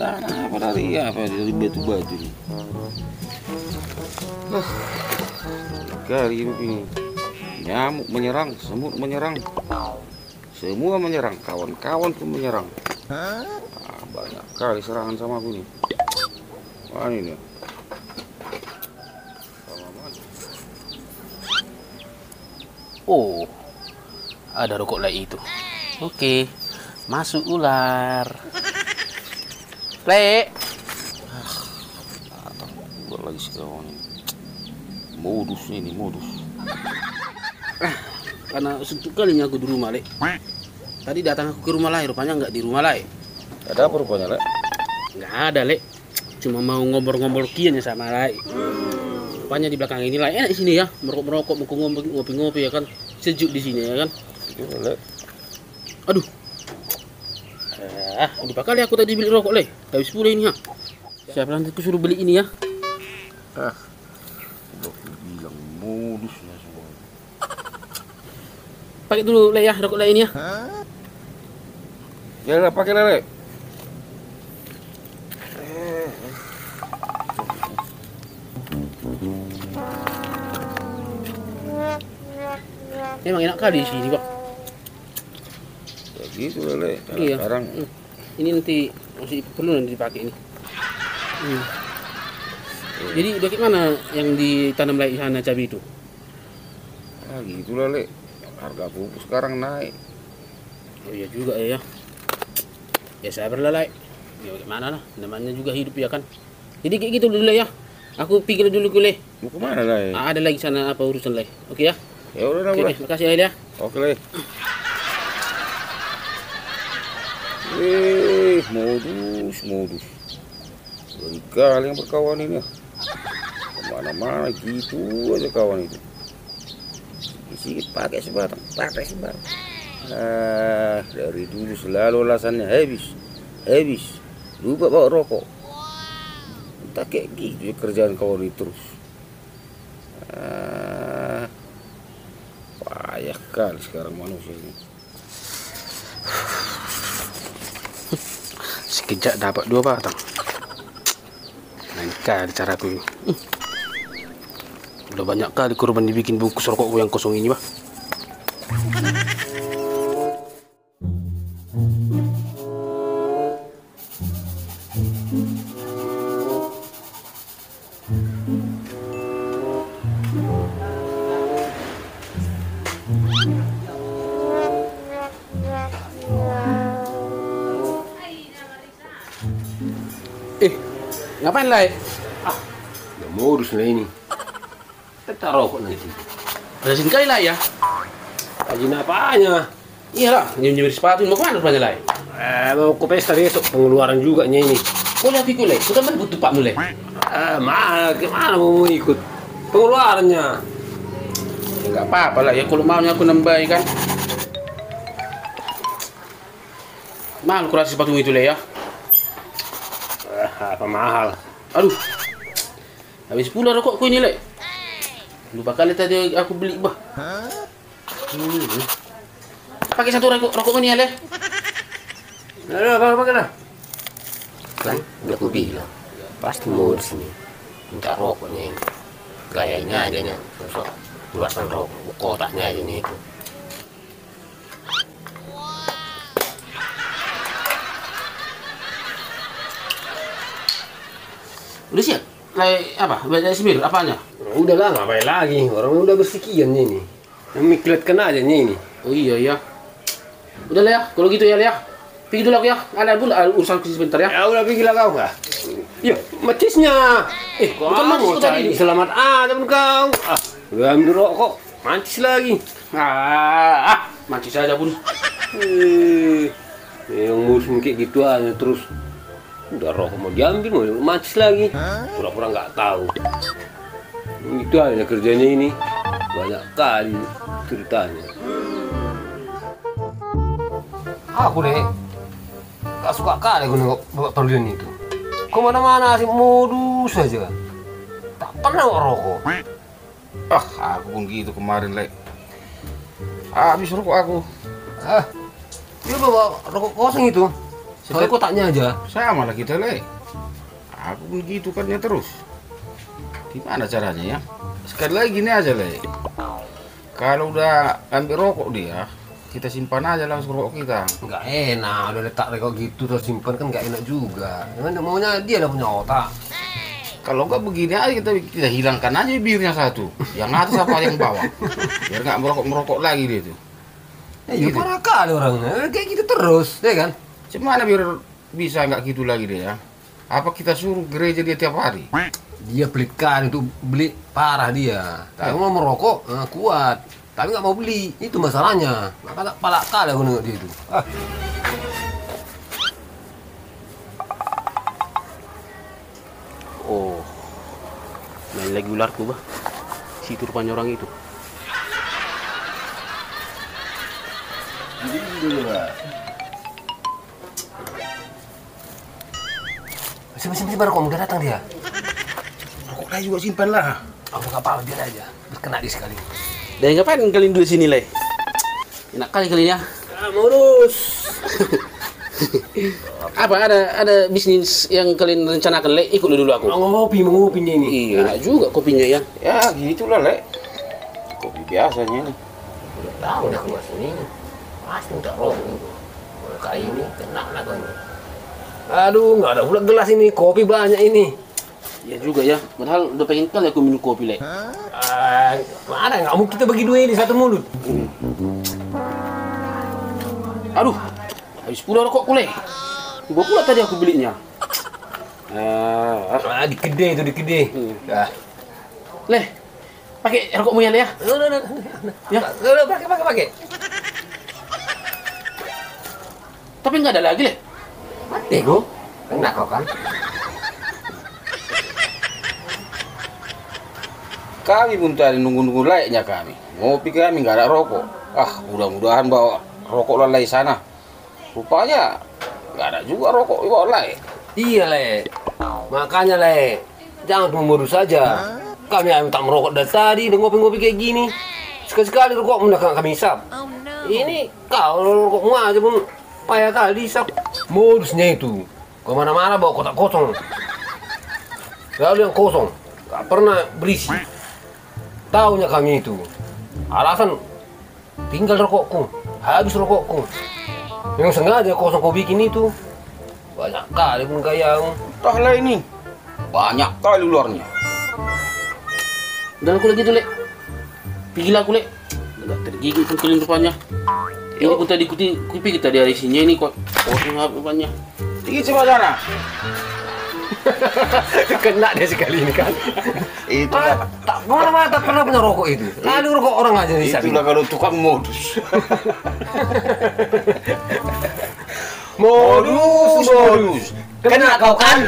tanah apa dari batu-batu ini. Kali ini nyamuk menyerang, semut menyerang, semua menyerang, kawan-kawan pun menyerang. Banyak kali serangan sama aku nih. Wah ini nih. Oh, ada rokok lagi itu. Oke, masuk ular. Play. Buat lagi sekawan ini. Modus ini, modus. Karena untuk kalinya aku di rumah, Le. Tadi datang aku ke rumah Lai, rupanya nggak di rumah Lai. Ada apa rupanya, Le? Nggak ada, Le. Cuma mau ngobrol-ngobrol kiannya sama Lai. Rupanya di belakang ini Lai enak di sini ya, merokok-merokok, ngopi-ngopi ya kan. Sejuk di sini ya kan. Itu, Le. Aduh. Berapa kali aku tadi beli rokok, Le? Habis pula ini ya. Siapa nanti aku suruh beli ini ya? Udah bilang modusnya semua. Pakai dulu, Le ya, rokok Le ini ya. Ya udah pakai, Le. Memang enak kali di sini, Bang. Ya gitu, Le. Iya. Sekarang Ini nanti masih perlu nanti dipakai ini. Jadi udah gimana yang ditanam lagi sana cabai itu? gitu lah, Le. Harga pupuk sekarang naik. Oh iya juga ya. Ya sabarlah, Le. Ya gimana lah, namanya juga hidup ya kan. Jadi kayak gitu dulu, Le ya. Aku pikir dulu, Le. Mau kemana, Le? Ada lagi sana apa urusan, Le? Oke ya. Ya udah, Oke, udah. makasih ya, Le ya. Oke, Le. Modus. Kali yang berkawan ini. Kemana-mana gitu aja kawan itu. Sedikit pakai sebatang. Dari dulu selalu alasannya habis. Lupa bawa rokok. Entah kayak gitu ya kerjaan kawan itu terus. Payah kali sekarang manusia ini. Sekejap dapat 2 batang. Lain kali caraku ini. Udah banyak kali korban dibikin bungkus rokokku yang kosong ini, Bah. Ngapain, Lai? Udah modus lah ini. Kita rokok nanti. Berhasil kali, Lai ya? Rajin apanya? Iyalah, nyemir sepatu mau kemana rupanya, Lai? Mau ke pesta besok, pengeluaran juga nya ini. Boleh ikut, Lai. Itu kan butuh Pak Mulai. Gimana mau ikut? Pengeluarannya. Ya nggak apa-apa lah ya, kalau maunya aku nambahin kan. Mahal kurasi sepatu itu, Lai ya? Apa mahal? Aduh, habis pula rokokku ini, Le. Lupa kali tadi aku beli, Bah. Pakai satu rokok ini ya, Le. Apa pakai dah? Kan, udah aku bilang. Pasti modus ini. Minta rokoknya ini. Gayanya aja nya. Sosok buatan rokok. Kotaknya aja nih itu. Udah siap? Lai apa? Baca semir apanya? Udah lah, ngapain lagi? Orang udah bersekian ini. Yang mikletkan aja ini. Oh iya. Udah lah ya, kalau gitu ya, Le ya. Pergi dulu aku ya. Ada pula urusan sebentar ya. Ya udah pergi lah kau kah? Iya, macisnya. Bukan macis mau kok tadi. cari selamat pun kau. Udah ambil rokok, macis lagi. Macis saja pun. Yang musim kayak gitu aja terus. Udah rokok mau diambil, mau macis lagi. Pura-pura nggak tahu. Itu aja kerjanya ini. Banyak kali ceritanya. Aku deh, gak suka kali aku nengok bapak Parlian itu. Kemana-mana sih modus saja. Tak pernah rokok. Aku pun gitu kemarin, Le. Habis rokok aku. Dia bawa rokok kosong itu. Soalnya kok tanya aja. Sama lah kita, Le. Aku pun gitu kan ya terus. Gimana caranya ya? Sekali lagi gini aja, Le. Kalau udah ambil rokok dia, kita simpan aja langsung rokok kita. Nggak enak, udah letak rokok gitu terus simpan kan nggak enak juga. Cuman maunya dia lah punya otak. Kalau nggak begini aja kita hilangkan aja birnya satu. Yang atas apa yang bawah. Biar nggak merokok lagi dia tuh. Ya parah kali orangnya, kayak gitu terus, ya kan? Gimana biar bisa nggak gitu lagi dia ya? Apa kita suruh gereja dia tiap hari? Dia pelit kali itu beli parah dia. Tapi mau merokok kuat, tapi nggak mau beli. Itu masalahnya. Maka palak kali aku nengok dia itu. Oh, main lagi ularku bah. Situ rupanya orang itu. Masih baru kok udah datang dia. Rokok kayu juga simpan lah. Aku nggak apa-apa biar aja, berkena dia sekali. Dan ngapain kalian dulu sini, Le? Enak kali kalian ya. Ngurus. Apa ada bisnis yang kalian rencanakan, Le? Ikut dulu aku. Mengopinya ini. Iya, enak juga kopinya ya. Ya gitulah, Le. Kopi biasanya ini. Udah tahu dah keluar sini. Pasti udah rokok. Kali ini kena lah kan. Aduh, nggak ada pula gelas ini. Kopi banyak ini. Ya juga ya. Padahal udah pengen kali aku minum kopi, Le. Mana nggak mau kita bagi dua ini satu mulut. Aduh, habis pula rokokku, Le. Gua pula tadi aku belinya. Di kedai itu di kedai. Dah. Le, pakai rokokmu ya, Le ya. Ya, udah pakai. Tapi nggak ada lagi, Le. Mati gua. Kena kau kan. Kami pun tadi nunggu-nunggu layaknya kami. Ngopi kami nggak ada rokok. Mudah-mudahan bawa rokok lalai sana. Rupanya nggak ada juga rokok bawa lalai. Iya, Le. Makanya, Le. Jangan cuma modus saja. Kami tak merokok dari tadi, udah ngopi-ngopi kayak gini. Sekali-sekali rokok mendagang kami hisap. Ini kau rokokmu aja pun payah kali hisap. Modusnya itu. Kemana-mana bawa kotak kosong. Lalu yang kosong. Gak pernah berisi. Taunya kami itu. Alasan tinggal rokokku. Habis rokokku. Yang sengaja kosong kau bikin itu. Banyak kali pun kayamu. Toh lah ini banyak kali luarnya. Dan aku lagi tuh, Le. Pikir aku, Le. Nggak tergigit pun kalian rupanya. Ini pun tadi kupi kita dari sini ini kok. Kosong rupanya. Tinggi coba sana. Kena dia sekali ini kan. Itu lah. Tak mana-mana tak pernah punya rokok itu. Lalu rokok orang aja nih. Itulah kalau tukang modus. Modus. Kena kau kan?